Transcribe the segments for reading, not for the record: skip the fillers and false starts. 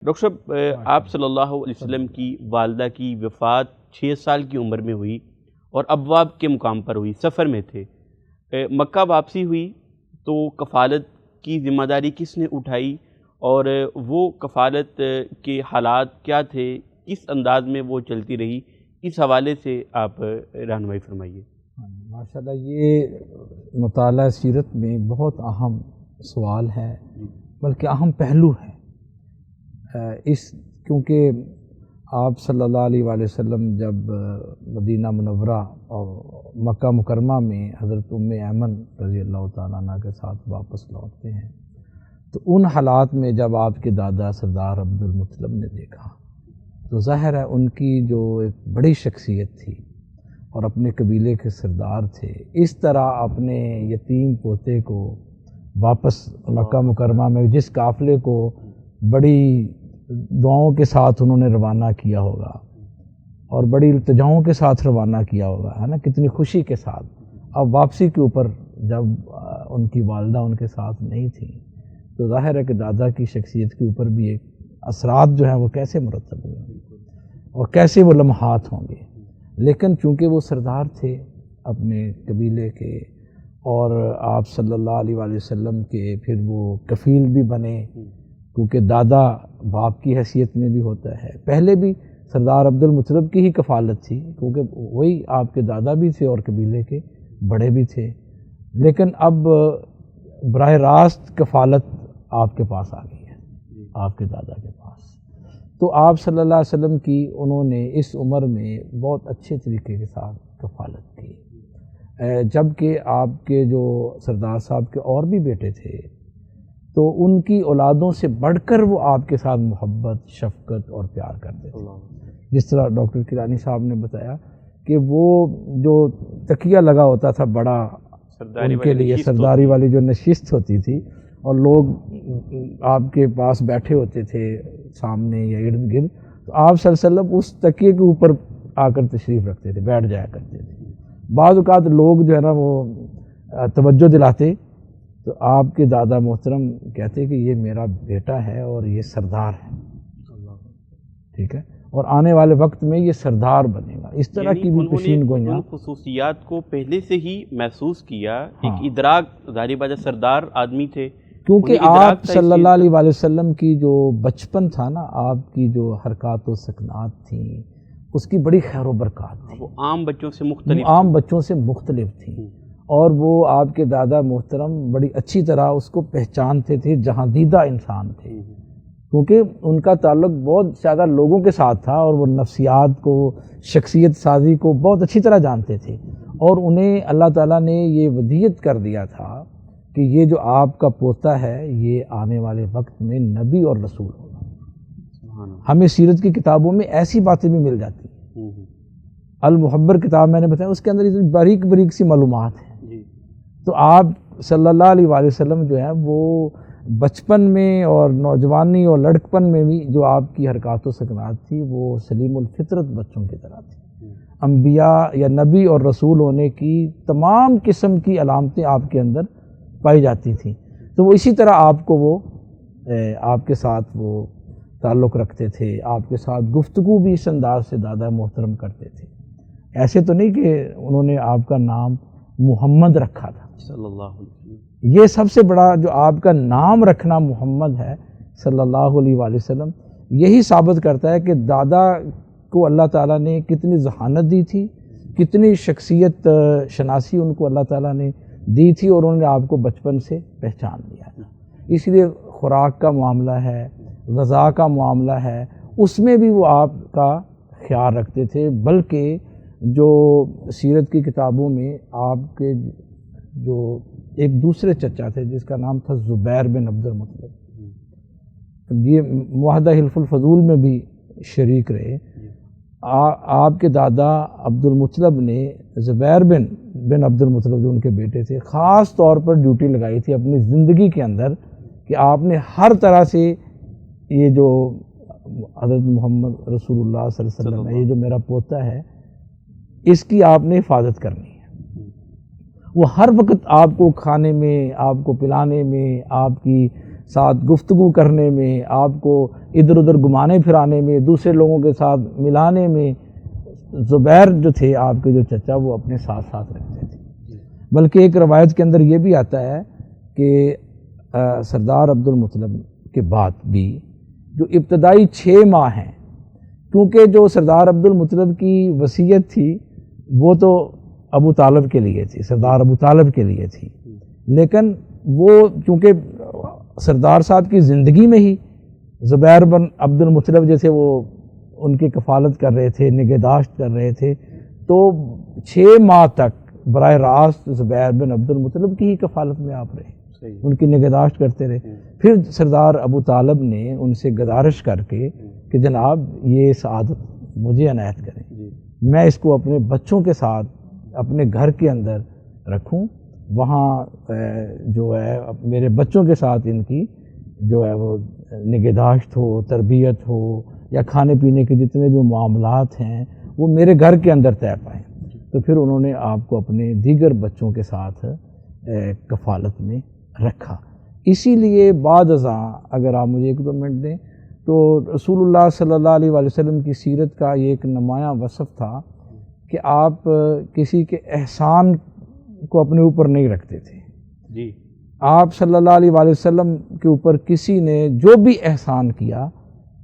Doctor صاحب، آپ صلی اللہ علیہ وسلم کی والدہ کی وفات 6 سال کی عمر میں ہوئی اور ابواب کے مقام پر ہوئی، سفر میں تھے۔ مکہ واپسی ہوئی تو کفالت کی ذمہ داری کس نے اٹھائی اور وہ کفالت کے حالات کیا تھے، کس انداز میں وہ چلتی رہی، اس حوالے سے آپ رہنمائی فرمائیے۔ ماشاءاللہ یہ مطالعہ سیرت میں بہت اہم سوال ہے، بلکہ اہم پہلو ہے کیونکہ آپ صلی اللہ علیہ وآلہ وسلم جب مدینہ منورہ اور مکہ مکرمہ میں حضرت ام ایمن رضی اللہ تعالیٰ عنہ کے ساتھ واپس لوٹتے ہیں تو ان حالات میں جب آپ کے دادا سردار عبد المطلب نے دیکھا تو ظاہر ہے ان کی جو ایک بڑی شخصیت تھی اور اپنے قبیلے کے سردار تھے، اس طرح اپنے یتیم پوتے کو واپس مکہ مکرمہ میں جس قافلے کو بڑی دعاؤں کے ساتھ انہوں نے روانہ کیا ہوگا اور بڑی التجاؤں کے ساتھ روانہ کیا ہوگا، ہے نا، کتنی خوشی کے ساتھ، اب واپسی کے اوپر جب ان کی والدہ ان کے ساتھ نہیں تھیں تو ظاہر ہے کہ دادا کی شخصیت کے اوپر بھی ایک اثرات جو ہیں وہ کیسے مرتب ہوئے اور کیسے وہ لمحات ہوں گے۔ لیکن چونکہ وہ سردار تھے اپنے قبیلے کے اور آپ صلی اللہ علیہ وآلہ وسلم کے پھر وہ کفیل بھی بنے، کیونکہ دادا باپ کی حیثیت میں بھی ہوتا ہے، پہلے بھی سردار عبد المطلب کی ہی کفالت تھی کیونکہ وہی آپ کے دادا بھی تھے اور قبیلے کے بڑے بھی تھے، لیکن اب براہ راست کفالت آپ کے پاس آ گئی ہے، آپ کے دادا کے پاس، تو آپ صلی اللہ علیہ وسلم کی انہوں نے اس عمر میں بہت اچھے طریقے کے ساتھ کفالت کی، جبکہ آپ کے جو سردار صاحب کے اور بھی بیٹے تھے تو ان کی اولادوں سے بڑھ کر وہ آپ کے ساتھ محبت، شفقت اور پیار کرتے تھے۔ جس طرح ڈاکٹر کرانی صاحب نے بتایا کہ وہ جو تکیہ لگا ہوتا تھا بڑا ان کے لیے، سرداری والی جو نشست ہوتی تھی اور لوگ آپ کے پاس بیٹھے ہوتے تھے سامنے یا ارد گرد، تو آپ صلی اللہ علیہ وسلم اس تکیے کے اوپر آ کر تشریف رکھتے تھے، بیٹھ جایا کرتے تھے۔ بعض اوقات لوگ جو ہے نا وہ توجہ دلاتے تو آپ کے دادا محترم کہتے کہ یہ میرا بیٹا ہے اور یہ سردار ہے، ٹھیک ہے، اور آنے والے وقت میں یہ سردار بنے گا، اس طرح کی بھی پیشین گوئیاں۔ ان خصوصیات کو پہلے سے ہی محسوس کیا، ایک ادراک، ظاہر بات ہے سردار آدمی تھے کیونکہ آپ صلی اللہ علیہ وآلہ وسلم کی جو بچپن تھا نا، آپ کی جو حرکات و سکنات تھیں اس کی بڑی خیر و برکات تھی، وہ عام بچوں سے مختلف تھیں، اور وہ آپ کے دادا محترم بڑی اچھی طرح اس کو پہچانتے تھے، جہاں دیدہ انسان تھے، کیونکہ ان کا تعلق بہت زیادہ لوگوں کے ساتھ تھا اور وہ نفسیات کو، شخصیت سازی کو بہت اچھی طرح جانتے تھے، اور انہیں اللہ تعالیٰ نے یہ ودیت کر دیا تھا کہ یہ جو آپ کا پوتا ہے یہ آنے والے وقت میں نبی اور رسول ہوگا۔ ہمیں سیرت کی کتابوں میں ایسی باتیں بھی مل جاتی ہیں، المحبر کتاب میں نے بتایا، اس کے اندر اتنی باریک باریک سی معلومات ہیں۔ تو آپ صلی اللہ علیہ وآلہ وسلم جو ہے وہ بچپن میں اور نوجوانی اور لڑکپن میں بھی جو آپ کی حرکات و سکنات تھی وہ سلیم الفطرت بچوں کی طرح تھی، انبیاء یا نبی اور رسول ہونے کی تمام قسم کی علامتیں آپ کے اندر پائی جاتی تھیں، تو وہ اسی طرح آپ کو وہ آپ کے ساتھ وہ تعلق رکھتے تھے، آپ کے ساتھ گفتگو بھی اس انداز سے دادا محترم کرتے تھے۔ ایسے تو نہیں کہ انہوں نے آپ کا نام محمد رکھا تھا صلی اللہ علیہ وسلم، یہ سب سے بڑا جو آپ کا نام رکھنا محمد ہے صلی اللہ علیہ وآلہ وسلم، یہی ثابت کرتا ہے کہ دادا کو اللہ تعالیٰ نے کتنی ذہانت دی تھی، کتنی شخصیت شناسی ان کو اللہ تعالیٰ نے دی تھی، اور انہوں نے آپ کو بچپن سے پہچان لیا تھا۔ اس لیے خوراک کا معاملہ ہے، غذا کا معاملہ ہے، اس میں بھی وہ آپ کا خیال رکھتے تھے، بلکہ جو سیرت کی کتابوں میں آپ کے جو ایک دوسرے چچا تھے جس کا نام تھا زبیر بن عبد المطلب، یہ معاہدہ حلف الفضول میں بھی شریک رہے، آپ کے دادا عبد المطلب نے زبیر بن عبد المطلب جو ان کے بیٹے تھے خاص طور پر ڈیوٹی لگائی تھی اپنی زندگی کے اندر کہ آپ نے ہر طرح سے یہ جو حضرت محمد رسول اللہ صلی اللہ علیہ وسلم ہے، یہ جو میرا پوتا ہے، اس کی آپ نے حفاظت کرنی ہے۔ وہ ہر وقت آپ کو کھانے میں، آپ کو پلانے میں، آپ کی ساتھ گفتگو کرنے میں، آپ کو ادھر ادھر گھمانے پھرانے میں، دوسرے لوگوں کے ساتھ ملانے میں زبیر جو تھے آپ کے جو چچا، وہ اپنے ساتھ ساتھ رکھتے تھے۔ بلکہ ایک روایت کے اندر یہ بھی آتا ہے کہ سردار عبد المطلب کے بعد بھی جو ابتدائی 6 ماہ ہیں، کیونکہ جو سردار عبد المطلب کی وصیت تھی وہ تو ابو طالب کے لیے تھی، سردار ابو طالب کے لیے تھی، لیکن وہ چونکہ سردار صاحب کی زندگی میں ہی زبیر بن عبد المطلب جیسے وہ ان کی کفالت کر رہے تھے، نگہداشت کر رہے تھے، تو 6 ماہ تک براہ راست زبیر بن عبد المطلب کی ہی کفالت میں آپ رہے، ان کی نگہداشت کرتے رہے۔ پھر سردار ابو طالب نے ان سے گزارش کر کے کہ جناب یہ سعادت مجھے عنایت کریں، میں اس کو اپنے بچوں کے ساتھ اپنے گھر کے اندر رکھوں، وہاں جو ہے میرے بچوں کے ساتھ ان کی جو ہے وہ نگہداشت ہو، تربیت ہو، یا کھانے پینے کے جتنے بھی معاملات ہیں وہ میرے گھر کے اندر طے پائیں۔ تو پھر انہوں نے آپ کو اپنے دیگر بچوں کے ساتھ کفالت میں رکھا۔ اسی لیے بعد ازاں اگر آپ مجھے 1-2 منٹ دیں تو رسول اللہ صلی اللہ علیہ وآلہ وسلم کی سیرت کا یہ ایک نمایاں وصف تھا کہ آپ کسی کے احسان کو اپنے اوپر نہیں رکھتے تھے۔ جی، آپ صلی اللہ علیہ وآلہ وسلم کے اوپر کسی نے جو بھی احسان کیا،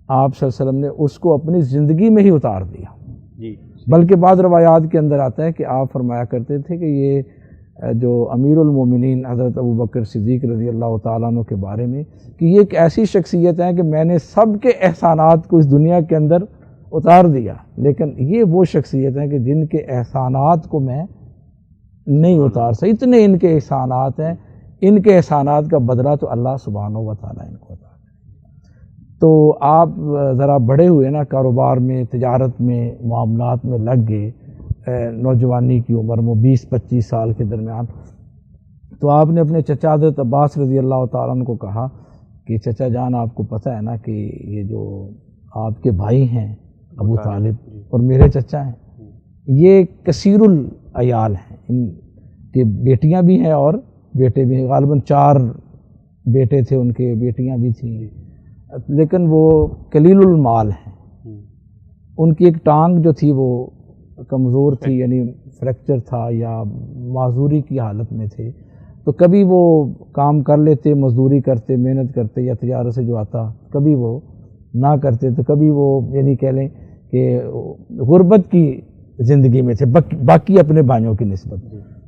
آپ صلی اللہ علیہ وسلم نے اس کو اپنی زندگی میں ہی اتار دیا۔ جی، بلکہ بعض روایات کے اندر آتا ہے کہ آپ فرمایا کرتے تھے کہ یہ جو امیر المومنین حضرت ابوبکر صدیق رضی اللہ تعالیٰ عنہ کے بارے میں کہ یہ ایک ایسی شخصیت ہے کہ میں نے سب کے احسانات کو اس دنیا کے اندر اتار دیا، لیکن یہ وہ شخصیت ہیں کہ جن کے احسانات کو میں نہیں اتار سکتا، اتنے ان کے احسانات ہیں، ان کے احسانات کا بدلہ تو اللہ سبحانہ و تعالیٰ ان کو عطا کرے۔ تو آپ ذرا بڑے ہوئے نا، کاروبار میں، تجارت میں، معاملات میں لگ گئے نوجوانی کی عمر میں 20-25 سال کے درمیان، تو آپ نے اپنے چچا حضرت عباس رضی اللہ تعالیٰ عنہ کو کہا کہ چچا جان آپ کو پتہ ہے نا کہ یہ جو آپ کے بھائی ہیں ابو طالب اور میرے چچا ہیں، یہ کثیر العیال ہیں، ان کے بیٹیاں بھی ہیں اور بیٹے بھی ہیں، غالباً 4 بیٹے تھے ان کے، بیٹیاں بھی تھیں، لیکن وہ قلیل المال ہیں۔ ان کی ایک ٹانگ جو تھی وہ کمزور تھی، یعنی فریکچر تھا یا معذوری کی حالت میں تھے، تو کبھی وہ کام کر لیتے، مزدوری کرتے، محنت کرتے یا تجارت سے جو آتا، کبھی وہ نہ کرتے، تو کبھی وہ یعنی کہہ لیں کہ غربت کی زندگی میں تھے باقی اپنے بھائیوں کی نسبت۔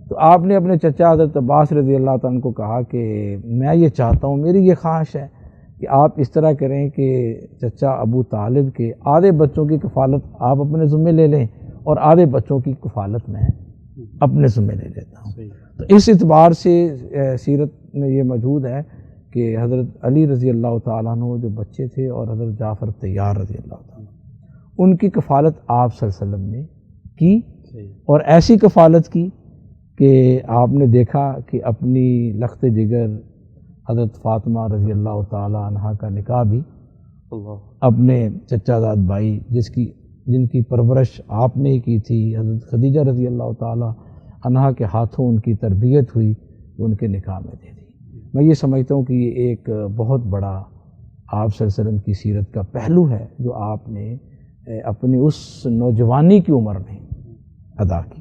تو آپ نے اپنے چچا حضرت عباس رضی اللہ تعالیٰ کو کہا کہ میں یہ چاہتا ہوں، میری یہ خواہش ہے کہ آپ اس طرح کریں کہ چچا ابو طالب کے آدھے بچوں کی کفالت آپ اپنے ذمہ لے لیں اور آدھے بچوں کی کفالت میں اپنے ذمہ لے لیتا ہوں۔ تو اس اعتبار سے سیرت میں یہ موجود ہے کہ حضرت علی رضی اللہ تعالیٰ عنہ جو بچے تھے اور حضرت جعفر طیار رضی اللہ تعالیٰ عنہ، ان کی کفالت آپ صلی اللہ علیہ وسلم نے کی، اور ایسی کفالت کی کہ آپ نے دیکھا کہ اپنی لخت جگر حضرت فاطمہ رضی اللہ تعالیٰ عنہ کا نکاح بھی اپنے چچا زاد بھائی جن کی پرورش آپ نے ہی کی تھی، حضرت خدیجہ رضی اللہ تعالیٰ عنہ کے ہاتھوں ان کی تربیت ہوئی، ان کے نکاح میں دے دی۔ میں یہ سمجھتا ہوں کہ یہ ایک بہت بڑا آپ صلی اللہ علیہ وسلم کی سیرت کا پہلو ہے جو آپ نے اپنی اس نوجوانی کی عمر میں ادا کیا۔